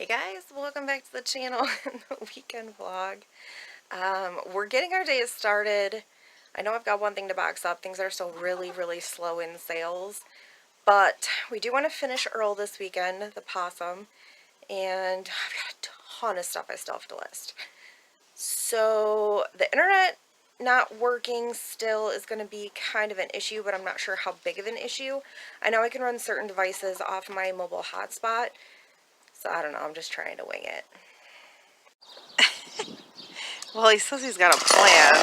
guys, welcome back to the channel and the weekend vlog. We're getting our days started. I know I've got one thing to box up. Things are still really slow in sales, but we do want to finish EARL this weekend, the Possum, and I've got a ton of stuff I still have to list. So the internet not working still is going to be kind of an issue, but I'm not sure how big of an issue. I know I can run certain devices off my mobile hotspot, so I don't know, I'm just trying to wing it. Well, he says he's got a plan.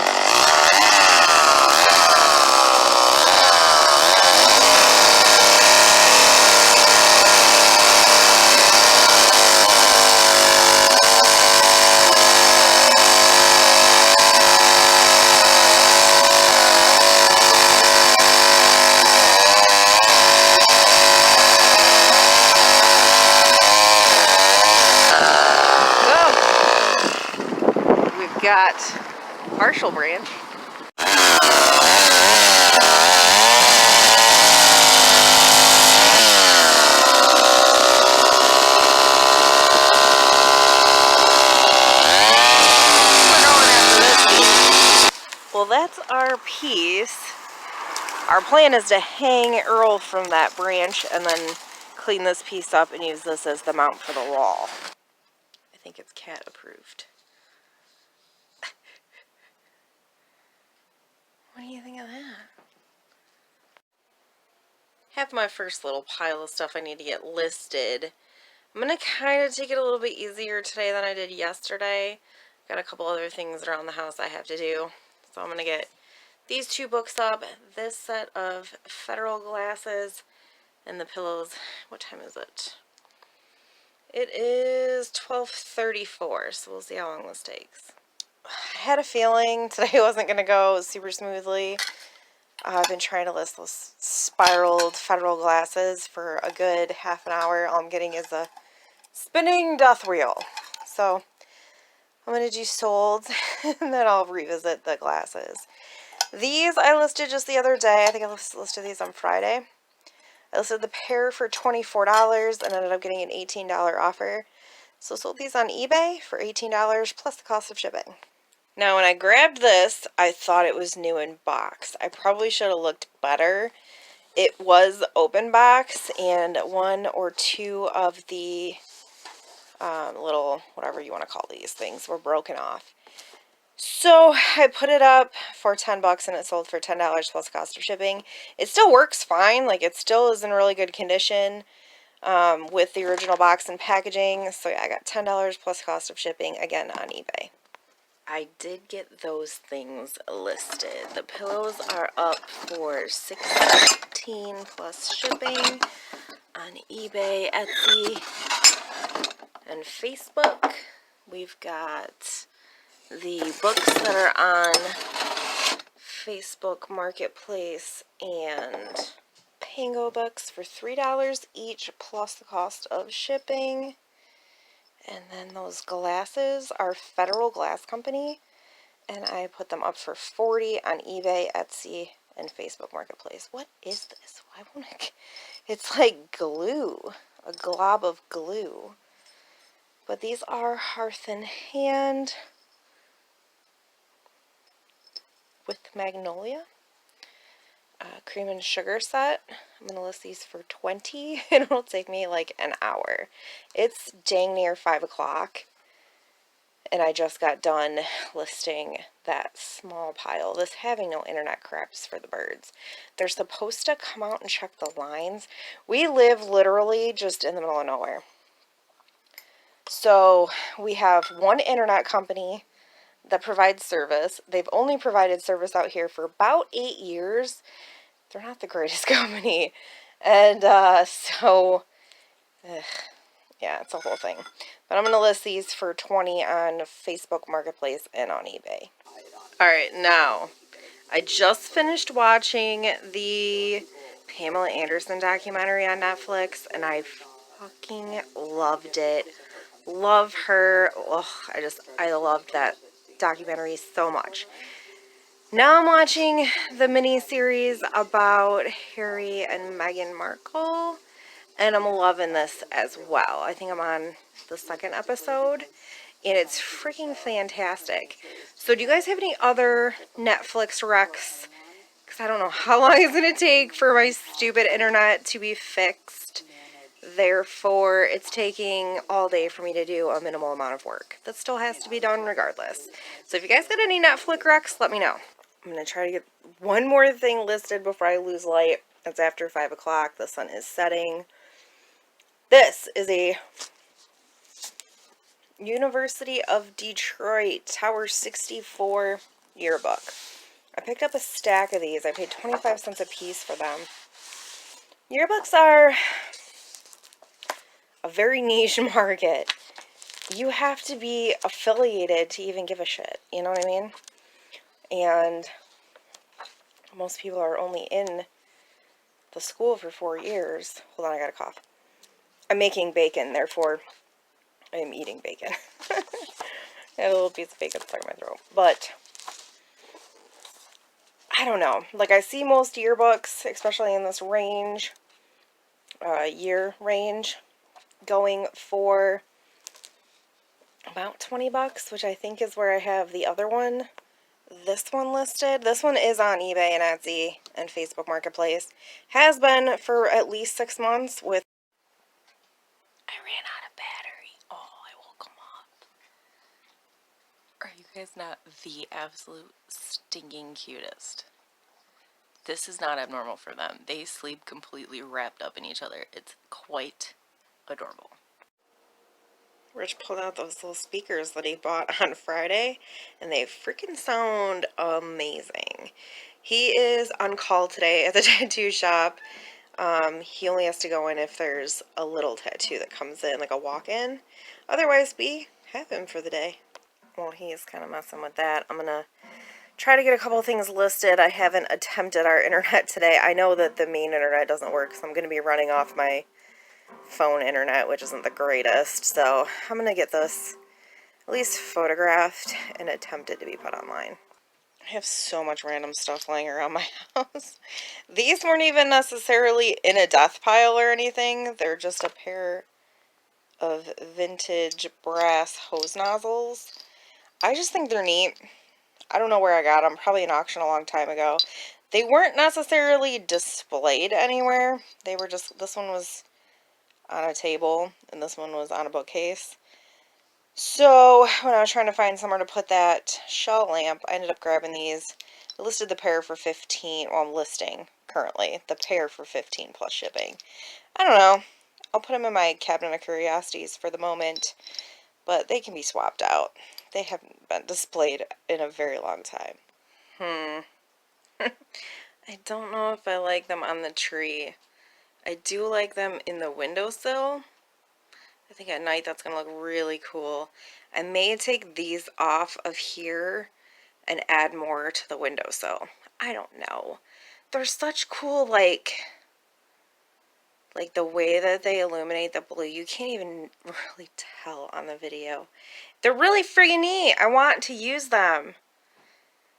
Got partial branch. Well, that's our piece. Our plan is to hang EARL from that branch and then clean this piece up and use this as the mount for the wall. I think it's cat approved. What do you think of that? Have my first little pile of stuff I need to get listed. I'm going to kind of take it a little bit easier today than I did yesterday. Got a couple other things around the house I have to do. So I'm going to get these two books up, this set of Federal glasses, and the pillows. What time is it? It is 12:34, so we'll see how long this takes. I had a feeling today wasn't going to go super smoothly. I've been trying to list those spiraled Federal glasses for a good half an hour. All I'm getting is a spinning death wheel. So I'm going to do solds and then I'll revisit the glasses. These I listed just the other day. I think I listed these on Friday. I listed the pair for $24 and ended up getting an $18 offer. So sold these on eBay for $18 plus the cost of shipping. Now, when I grabbed this, I thought it was new in box. I probably should have looked better. It was open box, and one or two of the little, whatever you want to call these things, were broken off. So I put it up for $10 and it sold for $10 plus cost of shipping. It still works fine. Like, it still is in really good condition with the original box and packaging. So yeah, I got $10 plus cost of shipping, again, on eBay. I did get those things listed. The pillows are up for $16 plus shipping on eBay, Etsy, and Facebook. We've got the books that are on Facebook Marketplace and Pango books for $3 each plus the cost of shipping. And then those glasses are Federal Glass Company, and I put them up for $40 on eBay, Etsy, and Facebook Marketplace. What is this? Why won't it? It's like glue, a glob of glue. But these are Hearth and Hand with Magnolia. Cream and sugar set. I'm going to list these for $20 and it'll take me like an hour. It's dang near 5 o'clock and I just got done listing that small pile. This having no internet craps for the birds. They're supposed to come out and check the lines. We live literally just in the middle of nowhere. So we have one internet company that provides service. They've only provided service out here for about 8 years. They're not the greatest company. And yeah, it's a whole thing. But I'm going to list these for $20 on Facebook Marketplace and on eBay. Alright, now, I just finished watching the Pamela Anderson documentary on Netflix, and I fucking loved it. Love her. Oh, I loved that documentary so much. Now I'm watching the mini-series about Harry and Meghan Markle, and I'm loving this as well. I think I'm on the second episode, and it's freaking fantastic. So do you guys have any other Netflix recs? Because I don't know how long it's going to take for my stupid internet to be fixed. Therefore, it's taking all day for me to do a minimal amount of work. That still has to be done regardless. So if you guys got any Netflix recs, let me know. I'm going to try to get one more thing listed before I lose light. It's after 5 o'clock. The sun is setting. This is a University of Detroit Tower 64 yearbook. I picked up a stack of these. I paid 25 cents a piece for them. Yearbooks are a very niche market. You have to be affiliated to even give a shit. You know what I mean? And most people are only in the school for 4 years. Hold on, I got a cough. I'm making bacon, therefore I am eating bacon. I have a little piece of bacon stuck in my throat. But I don't know. Like, I see most yearbooks, especially in this range, year range, going for about 20 bucks, which I think is where I have the other one. This one listed. This one is on eBay and Etsy and Facebook Marketplace. Has been for at least 6 months with... I ran out of battery. Oh, I woke them up. Are you guys not the absolute stinking cutest? This is not abnormal for them. They sleep completely wrapped up in each other. It's quite adorable. Rich pulled out those little speakers that he bought on Friday, and they freaking sound amazing. He is on call today at the tattoo shop. He only has to go in if there's a little tattoo that comes in, like a walk-in. Otherwise, we have him for the day. Well, he's kind of messing with that. I'm going to try to get a couple things listed. I haven't attempted our internet today. I know that the main internet doesn't work, so I'm going to be running off my phone internet, which isn't the greatest. So I'm going to get this at least photographed and attempted to be put online. I have so much random stuff lying around my house. These weren't even necessarily in a death pile or anything. They're just a pair of vintage brass hose nozzles. I just think they're neat. I don't know where I got them. Probably an auction a long time ago. They weren't necessarily displayed anywhere. They were just, this one was on a table and this one was on a bookcase. So when I was trying to find somewhere to put that shell lamp, I ended up grabbing these. I listed the pair for 15. Well, I'm listing currently the pair for 15 plus shipping. I don't know. I'll put them in my cabinet of curiosities for the moment, but they can be swapped out. They haven't been displayed in a very long time. I don't know if I like them on the tree. I do like them in the windowsill. I think at night that's going to look really cool. I may take these off of here and add more to the windowsill. I don't know. They're such cool, like the way that they illuminate the blue. You can't even really tell on the video. They're really freaking neat. I want to use them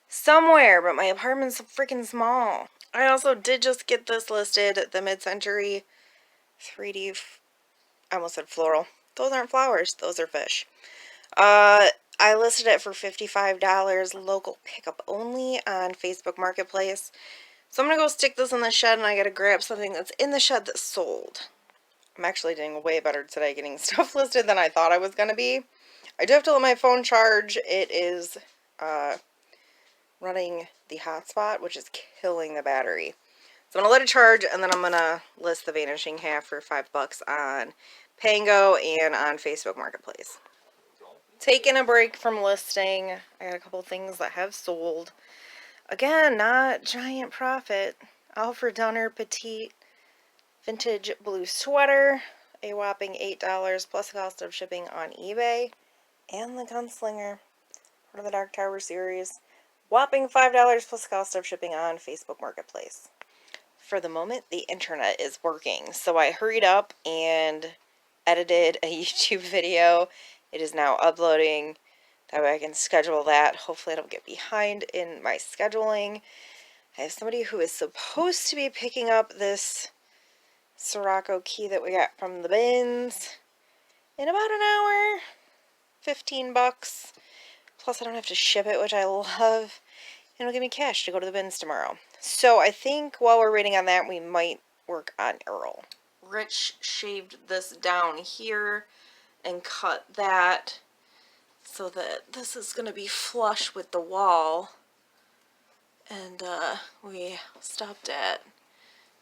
somewhere, but my apartment's freaking small. I also did just get this listed, the mid-century 3D, I almost said floral. Those aren't flowers, those are fish. I listed it for $55, local pickup only on Facebook Marketplace. So I'm going to go stick this in the shed, and I got to grab something that's in the shed that's sold. I'm actually doing way better today getting stuff listed than I thought I was going to be. I do have to let my phone charge. It is running the hotspot, which is killing the battery. So I'm going to let it charge, and then I'm going to list the vanishing half for $5 on Pango and on Facebook Marketplace. Taking a break from listing. I got a couple things that have sold. Again, not giant profit. Alfred Dunner Petite Vintage Blue Sweater. A whopping $8 plus cost of shipping on eBay. And the Gunslinger, part of the Dark Tower series. Whopping $5 plus cost of shipping on Facebook Marketplace. For the moment, the internet is working. So I hurried up and edited a YouTube video. It is now uploading. That way I can schedule that. Hopefully I don't get behind in my scheduling. I have somebody who is supposed to be picking up this Sirocco key that we got from the bins in about an hour. 15 bucks. Plus I don't have to ship it, which I love. And it'll give me cash to go to the bins tomorrow. So I think while we're waiting on that, we might work on Earl. Rich shaved this down here and cut that so that this is going to be flush with the wall. And we stopped at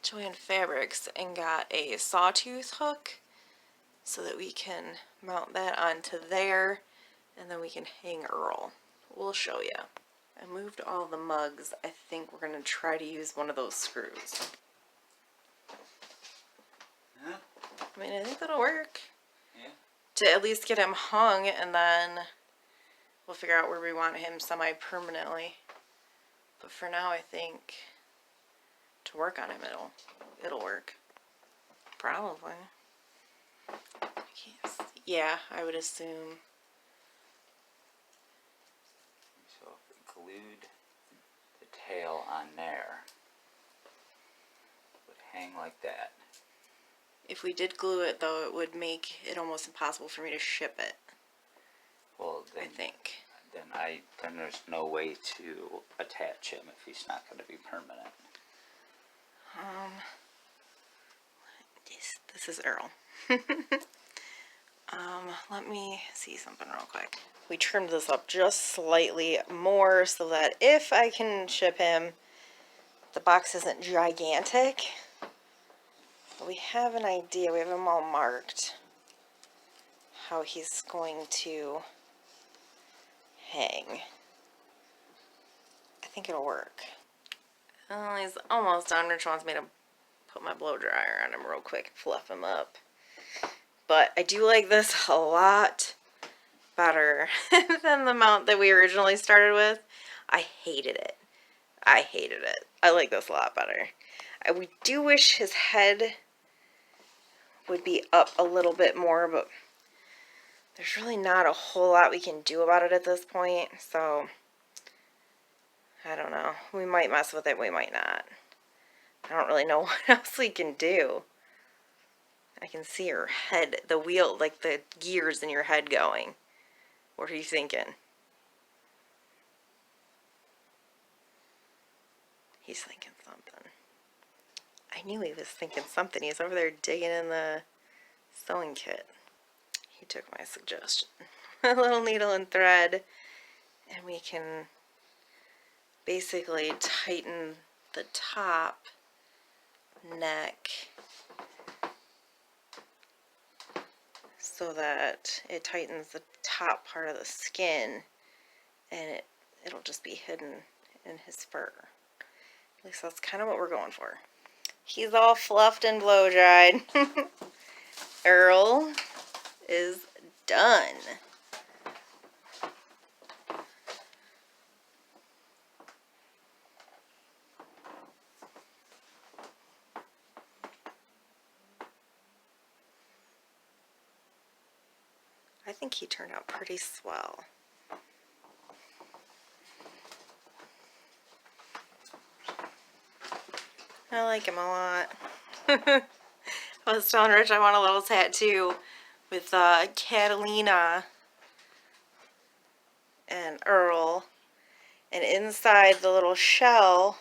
Joann Fabrics and got a sawtooth hook so that we can mount that onto there, and then we can hang Earl. We'll show you. I moved all the mugs. I think we're going to try to use one of those screws. Yeah. I mean, I think that'll work. Yeah. To at least get him hung, and then we'll figure out where we want him semi-permanently. But for now, I think to work on him, it'll work. Probably. I can't see. Yeah, I would assume. So if we glued the tail on there, it would hang like that. If we did glue it, though, it would make it almost impossible for me to ship it. Well, then, I think. Then there's no way to attach him if he's not going to be permanent. This is Earl. Let me see something real quick. We trimmed this up just slightly more so that if I can ship him, the box isn't gigantic. But we have an idea. We have him all marked how he's going to hang. I think it'll work. Oh, he's almost done. Rich wants me to put my blow dryer on him real quick and fluff him up. But I do like this a lot better than the mount that we originally started with. I hated it. I like this a lot better. We do wish his head would be up a little bit more, but there's really not a whole lot we can do about it at this point, so I don't know. We might mess with it, we might not. I don't really know what else we can do. I can see your head, the wheel, like the gears in your head going. What are you thinking? He's thinking something. I knew he was thinking something. He's over there digging in the sewing kit. He took my suggestion. A little needle and thread, and we can basically tighten the top neck so that it tightens the top part of the skin, and it'll just be hidden in his fur. At least that's kind of what we're going for. He's all fluffed and blow dried. Earl is done. I think he turned out pretty swell. I like him a lot. I was telling Rich I want a little tattoo with Catalina and Earl, and inside the little shell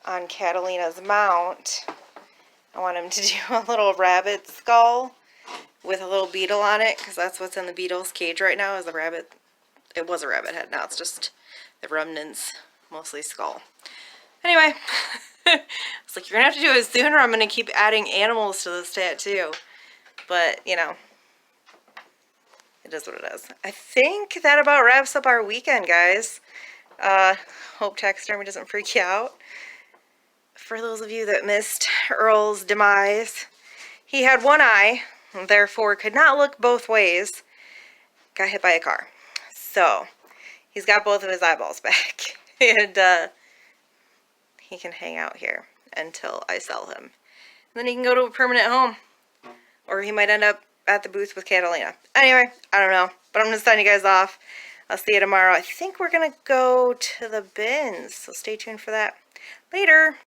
on Catalina's mount, I want him to do a little rabbit skull with a little beetle on it, because that's what's in the beetle's cage right now, is a rabbit. It was a rabbit head, now it's just the remnants, mostly skull. Anyway, it's like, you're gonna have to do it soon or I'm gonna keep adding animals to this tattoo. But, you know, it is what it is. I think that about wraps up our weekend, guys. Hope Taxidermy doesn't freak you out. For those of you that missed Earl's demise, he had one eye, and therefore could not look both ways. Got hit by a car. So, he's got both of his eyeballs back. And, he can hang out here until I sell him. And then he can go to a permanent home. Or he might end up at the booth with Catalina. Anyway, I don't know. But I'm going to sign you guys off. I'll see you tomorrow. I think we're going to go to the bins. So stay tuned for that. Later.